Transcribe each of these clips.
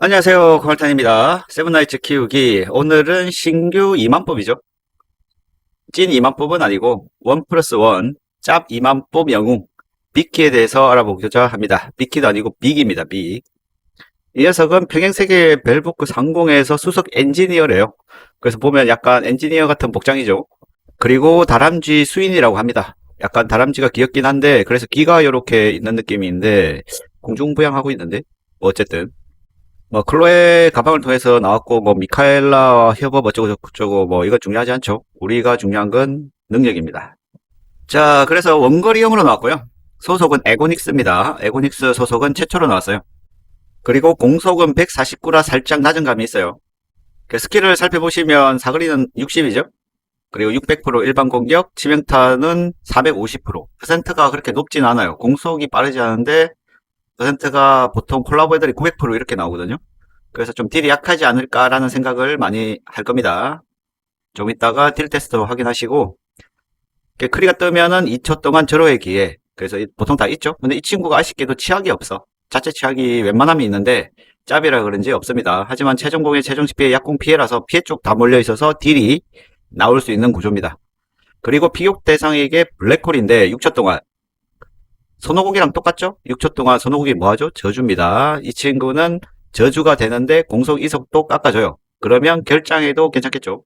안녕하세요. 콜탄입니다. 세븐나이츠 키우기. 오늘은 신규 2만법이죠. 찐 2만법은 아니고 원 플러스 원 짭 2만법 영웅 빅키에 대해서 알아보고자 합니다. 빅키도 아니고 빅입니다. 빅. 이 녀석은 평행세계 벨브크 상공에서 수석 엔지니어래요. 그래서 보면 약간 엔지니어 같은 복장이죠. 그리고 다람쥐 수인이라고 합니다. 약간 다람쥐가 귀엽긴 한데 그래서 귀가 이렇게 있는 느낌인데 공중부양하고 있는데 뭐 어쨌든 뭐 클로에 가방을 통해서 나왔고 뭐 미카엘라 협업 어쩌고 저쩌고 뭐 이거 중요하지 않죠. 우리가 중요한 건 능력입니다. 자, 그래서 원거리형으로 나왔고요. 소속은 에고닉스입니다. 에고닉스 소속은 최초로 나왔어요. 그리고 공속은 149라 살짝 낮은 감이 있어요. 그 스킬을 살펴보시면 사거리는 60이죠. 그리고 600% 일반 공격, 치명타는 450%. 퍼센트가 그렇게 높진 않아요. 공속이 빠르지 않은데 퍼센트가 보통 콜라보 애들이 900% 이렇게 나오거든요. 그래서 좀 딜이 약하지 않을까라는 생각을 많이 할 겁니다. 좀 이따가 딜 테스트 확인하시고 크리가 뜨면은 2초 동안 절호의 기회. 그래서 보통 다 있죠. 근데 이 친구가 아쉽게도 치약이 없어. 자체 치약이 웬만하면 있는데 짭이라 그런지 없습니다. 하지만 최종 공의 최종 피해 약공 피해라서 피해 쪽 다 몰려 있어서 딜이 나올 수 있는 구조입니다. 그리고 피격 대상에게 블랙홀인데 6초 동안 손오공이랑 똑같죠? 6초 동안 손오공이 뭐하죠? 저주입니다. 이 친구는 저주가 되는데 공속 이속도 깎아줘요. 그러면 결장에도 괜찮겠죠?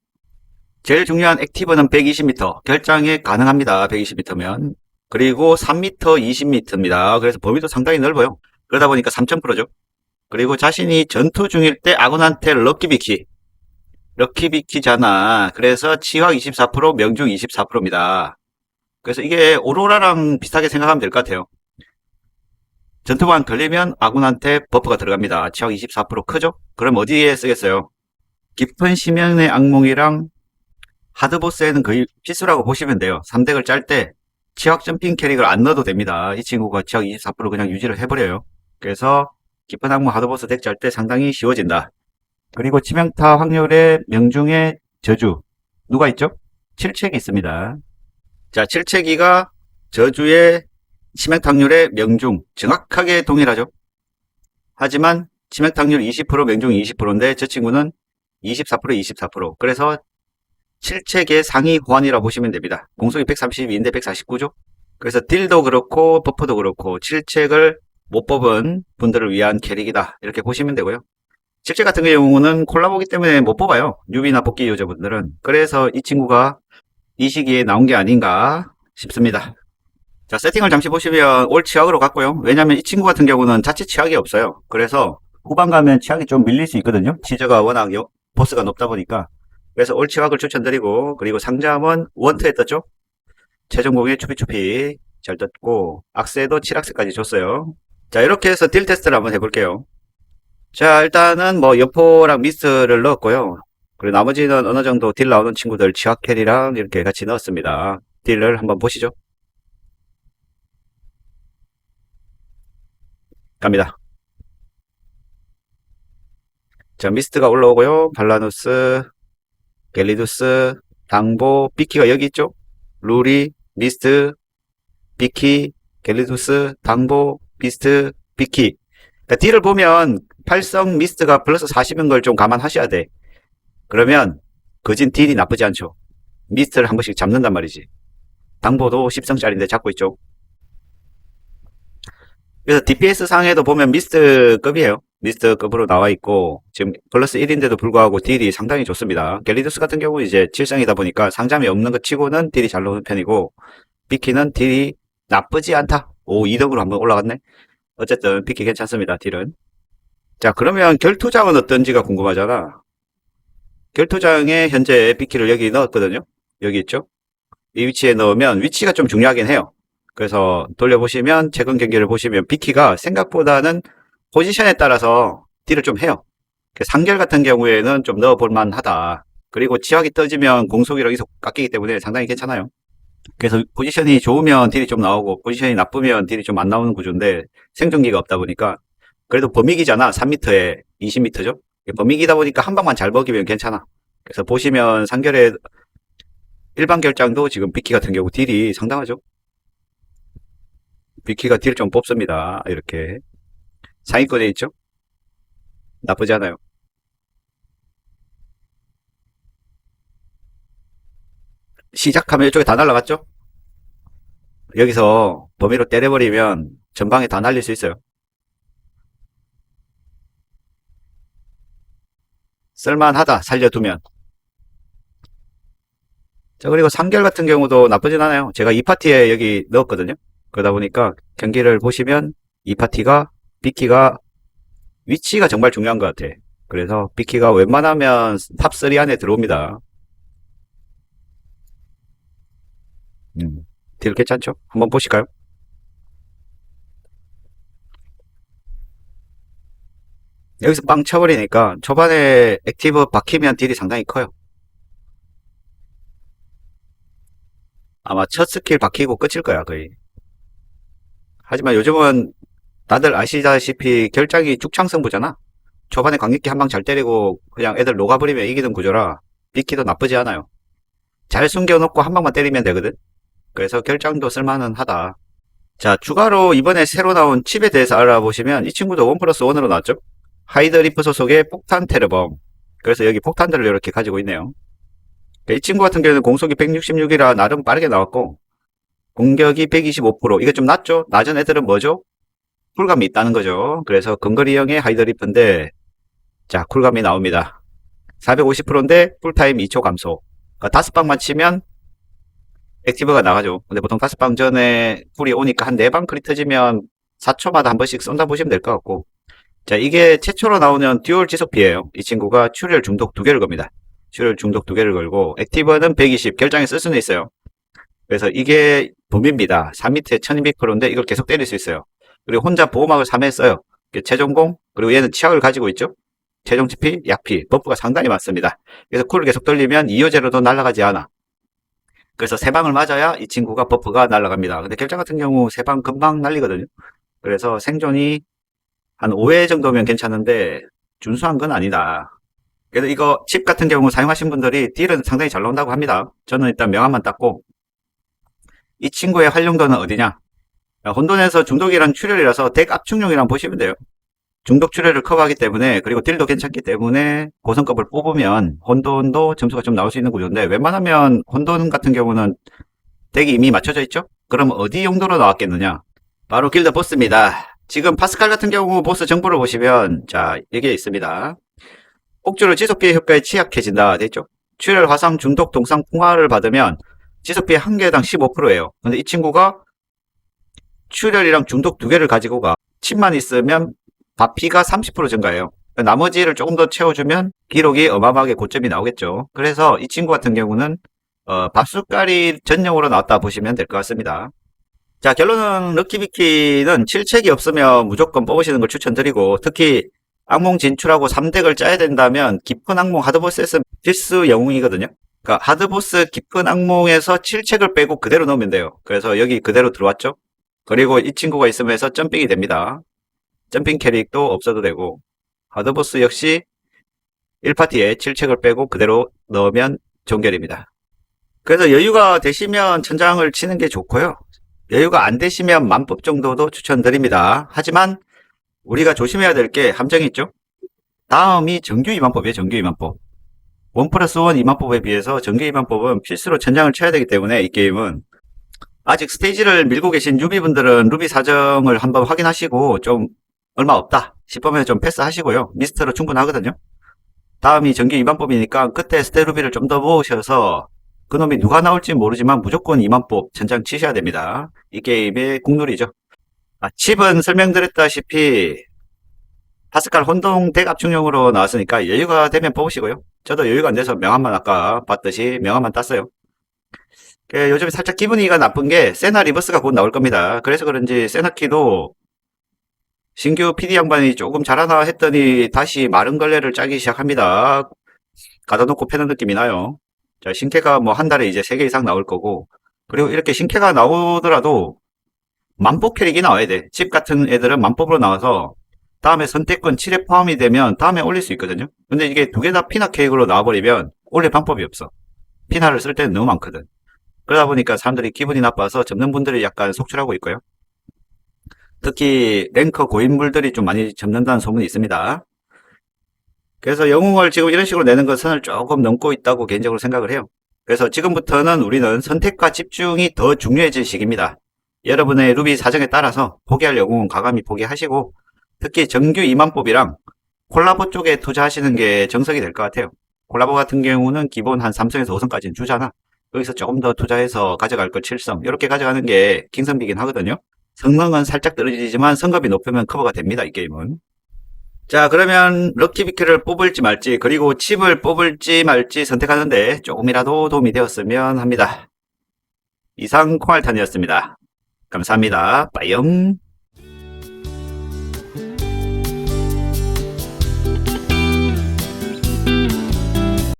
제일 중요한 액티브는 120m. 결장에 가능합니다. 120m면. 그리고 3m, 20m입니다. 그래서 범위도 상당히 넓어요. 그러다 보니까 3000%죠. 그리고 자신이 전투 중일 때 아군한테 럭키비키. 럭키비키잖아. 그래서 치확 24%, 명중 24%입니다. 그래서 이게 오로라랑 비슷하게 생각하면 될 것 같아요. 전투만 걸리면 아군한테 버프가 들어갑니다. 치확 24% 크죠? 그럼 어디에 쓰겠어요? 깊은 심연의 악몽이랑 하드보스에는 거의 필수라고 보시면 돼요. 3덱을 짤 때 치확 점핑 캐릭을 안 넣어도 됩니다. 이 친구가 치확 24% 그냥 유지를 해버려요. 그래서 깊은 악몽 하드보스 덱 짤 때 상당히 쉬워진다. 그리고 치명타 확률의 명중의 저주. 누가 있죠? 칠책이 있습니다. 자, 칠책이가 저주의 치명타률의 명중. 정확하게 동일하죠. 하지만 치명타률 20%, 명중 20%인데 저 친구는 24%, 24%. 그래서 7책의 상위 호환이라고 보시면 됩니다. 공속이 132인데 149죠? 그래서 딜도 그렇고 버프도 그렇고 7책을 못 뽑은 분들을 위한 캐릭이다. 이렇게 보시면 되고요. 7책 같은 경우는 콜라보기 때문에 못 뽑아요. 뉴비나 복귀 유저분들은. 그래서 이 친구가 이 시기에 나온 게 아닌가 싶습니다. 자, 세팅을 잠시 보시면 올 치약으로 갔고요. 왜냐면 이 친구 같은 경우는 자체 치약이 없어요. 그래서 후반 가면 치약이 좀 밀릴 수 있거든요. 치저가 워낙 보스가 높다 보니까. 그래서 올 치약을 추천드리고, 그리고 상점은 원트에 떴죠. 최종 공에 추피추피 잘 떴고, 악세도 7악세까지 줬어요. 자, 이렇게 해서 딜 테스트를 한번 해볼게요. 자, 일단은 뭐 여포랑 미스트를 넣었고요. 그리고 나머지는 어느 정도 딜 나오는 친구들 치약 캐리랑 이렇게 같이 넣었습니다. 딜을 한번 보시죠. 갑니다. 자, 미스트가 올라오고요. 발라누스, 갤리두스, 당보, 비키가 여기 있죠? 루리, 미스트, 비키, 갤리두스, 당보, 미스트, 비키. 그러니까 딜을 보면 팔성 미스트가 플러스 40인 걸 좀 감안하셔야 돼. 그러면 거진 딜이 나쁘지 않죠. 미스트를 한 번씩 잡는단 말이지. 당보도 10성짜리인데 잡고 있죠. 그래서 DPS 상에도 보면 미스트급이에요. 미스트급으로 나와 있고 지금 플러스 1인데도 불구하고 딜이 상당히 좋습니다. 갤리두스 같은 경우 이제 7성이다 보니까 상점이 없는 것 치고는 딜이 잘 나오는 편이고 비키는 딜이 나쁘지 않다. 오, 2등으로 한번 올라갔네. 어쨌든 비키 괜찮습니다. 딜은. 자, 그러면 결투장은 어떤지가 궁금하잖아. 결투장에 현재 비키를 여기 넣었거든요. 여기 있죠. 이 위치에 넣으면 위치가 좀 중요하긴 해요. 그래서 돌려보시면 최근 경기를 보시면 비키가 생각보다는 포지션에 따라서 딜을 좀 해요. 상결 같은 경우에는 좀 넣어볼 만하다. 그리고 치확이 떠지면 공속이랑 이속 깎이기 때문에 상당히 괜찮아요. 그래서 포지션이 좋으면 딜이 좀 나오고 포지션이 나쁘면 딜이 좀 안 나오는 구조인데 생존기가 없다 보니까 그래도 범위기잖아. 3m에 20m죠. 범위기다 보니까 한 방만 잘 먹이면 괜찮아. 그래서 보시면 상결의 일반 결장도 지금 비키 같은 경우 딜이 상당하죠. 비키가 딜을 좀 뽑습니다. 이렇게 상위권에 있죠. 나쁘지 않아요. 시작하면 이쪽에 다 날라갔죠? 여기서 범위로 때려버리면 전방에 다 날릴 수 있어요. 쓸만하다, 살려두면. 자, 그리고 3결 같은 경우도 나쁘진 않아요. 제가 이 파티에 여기 넣었거든요. 그러다 보니까 경기를 보시면 이 파티가, 비키가, 위치가 정말 중요한 것 같아. 그래서 비키가 웬만하면 탑3 안에 들어옵니다. 딜 괜찮죠? 한번 보실까요? 여기서 빵 쳐버리니까 초반에 액티브 박히면 딜이 상당히 커요. 아마 첫 스킬 박히고 끝일 거야, 거의. 하지만 요즘은 다들 아시다시피 결장이 죽창승부잖아. 초반에 강력히 한 방 잘 때리고 그냥 애들 녹아버리면 이기는 구조라 비키도 나쁘지 않아요. 잘 숨겨놓고 한 방만 때리면 되거든. 그래서 결장도 쓸만은 하다. 자, 추가로 이번에 새로 나온 칩에 대해서 알아보시면 이 친구도 원 플러스 원으로 나왔죠. 하이드리프 소속의 폭탄 테러범. 그래서 여기 폭탄들을 이렇게 가지고 있네요. 이 친구 같은 경우는 공속이 166이라 나름 빠르게 나왔고 공격이 125%. 이게 좀 낮죠? 낮은 애들은 뭐죠? 쿨감이 있다는 거죠. 그래서 근거리형의 하이드리프인데 자, 쿨감이 나옵니다. 450%인데 쿨타임 2초 감소. 그러니까 5방만 치면 액티브가 나가죠. 근데 보통 5방 전에 쿨이 오니까 한 4방 크리 터지면 4초마다 한 번씩 쏜다 보시면 될 것 같고. 자, 이게 최초로 나오는 듀얼 지속피예요. 이 친구가 출혈 중독 2개를 겁니다. 출혈 중독 2개를 걸고 액티브는 120, 결장에 쓸 수는 있어요. 그래서 이게 범위입니다. 3밑에 1200%인데 이걸 계속 때릴 수 있어요. 그리고 혼자 보호막을 3회 써요. 최종공, 그리고 얘는 치약을 가지고 있죠. 최종 치피, 약피, 버프가 상당히 많습니다. 그래서 쿨을 계속 돌리면 2호제로도 날아가지 않아. 그래서 3방을 맞아야 이 친구가 버프가 날아갑니다. 근데 결장 같은 경우 3방 금방 날리거든요. 그래서 생존이 한 5회 정도면 괜찮은데 준수한 건 아니다. 그래서 이거 칩 같은 경우 사용하신 분들이 딜은 상당히 잘 나온다고 합니다. 저는 일단 명함만 땄고 이 친구의 활용도는 어디냐? 혼돈에서 중독이랑 출혈이라서 덱 압축용이랑 보시면 돼요. 중독 출혈을 커버하기 때문에 그리고 딜도 괜찮기 때문에 고성급을 뽑으면 혼돈도 점수가 좀 나올 수 있는 구조인데 웬만하면 혼돈 같은 경우는 덱이 이미 맞춰져 있죠? 그럼 어디 용도로 나왔겠느냐? 바로 길드 보스입니다. 지금 파스칼 같은 경우 보스 정보를 보시면 자 이게 있습니다. 옥주로 지속피해 효과에 취약해진다 됐죠? 출혈 화상 중독 동상 풍화를 받으면 지속피해 한 개당 15%예요. 근데 이 친구가 출혈이랑 중독 2개를 가지고 가. 칩만 있으면 바피가 30% 증가해요. 나머지를 조금 더 채워주면 기록이 어마어마하게 고점이 나오겠죠. 그래서 이 친구 같은 경우는 밥숟가리 전용으로 나왔다 보시면 될 것 같습니다. 자, 결론은 럭키비키는 7책이 없으면 무조건 뽑으시는 걸 추천드리고 특히 악몽 진출하고 3덱을 짜야 된다면 깊은 악몽 하드보스에서 필수 영웅이거든요. 그러니까 하드보스 깊은 악몽에서 7책을 빼고 그대로 넣으면 돼요. 그래서 여기 그대로 들어왔죠. 그리고 이 친구가 있으면 해서 점핑이 됩니다. 점핑 캐릭도 없어도 되고 하드보스 역시 1파티에 7책을 빼고 그대로 넣으면 종결입니다. 그래서 여유가 되시면 천장을 치는 게 좋고요. 여유가 안 되시면 만법 정도도 추천드립니다. 하지만 우리가 조심해야 될 게 함정이 있죠. 다음이 정규 2만법이에요. 정규 2만법. 1 플러스 1 2만법에 비해서 정규 2만법은 필수로 천장을 쳐야 되기 때문에 이 게임은 아직 스테이지를 밀고 계신 유비분들은 루비 사정을 한번 확인하시고 좀 얼마 없다 싶으면 좀 패스하시고요. 미스트로 충분하거든요. 다음이 정규 2만법이니까 그때 스테 루비를 좀 더 모으셔서 그놈이 누가 나올지 모르지만 무조건 2만법 천장 치셔야 됩니다. 이 게임의 국룰이죠. 칩은 설명드렸다시피 파스칼 혼동 덱 압축용으로 나왔으니까 여유가 되면 뽑으시고요. 저도 여유가 안 돼서 명함만 아까 봤듯이 명함만 땄어요. 요즘에 살짝 기분이가 나쁜 게 세나 리버스가 곧 나올 겁니다. 그래서 그런지 세나키도 신규 PD 양반이 조금 잘하나 했더니 다시 마른 걸레를 짜기 시작합니다. 가다놓고 패는 느낌이 나요. 자, 신캐가 뭐 한 달에 이제 3개 이상 나올 거고 그리고 이렇게 신캐가 나오더라도 만법 캐릭이 나와야 돼. 칩 같은 애들은 만법으로 나와서 다음에 선택권 7에 포함이 되면 다음에 올릴 수 있거든요. 근데 이게 2개 다 피나 캐릭으로 나와버리면 올릴 방법이 없어. 피나를 쓸 때는 너무 많거든. 그러다 보니까 사람들이 기분이 나빠서 접는 분들이 약간 속출하고 있고요. 특히 랭커 고인물들이 좀 많이 접는다는 소문이 있습니다. 그래서 영웅을 지금 이런 식으로 내는 것은 조금 넘고 있다고 개인적으로 생각을 해요. 그래서 지금부터는 우리는 선택과 집중이 더 중요해질 시기입니다. 여러분의 루비 사정에 따라서 포기할 영웅은 과감히 포기하시고, 특히 정규 2만법이랑 콜라보 쪽에 투자하시는 게 정석이 될 것 같아요. 콜라보 같은 경우는 기본 한 3성에서 5성까지는 주잖아. 여기서 조금 더 투자해서 가져갈 거 7성 이렇게 가져가는 게 킹성비긴 하거든요. 성능은 살짝 떨어지지만 성급이 높으면 커버가 됩니다, 이 게임은. 자, 그러면 럭키비키를 뽑을지 말지, 그리고 칩을 뽑을지 말지 선택하는데 조금이라도 도움이 되었으면 합니다. 이상 콩알탄이었습니다. 감사합니다. 빠이염.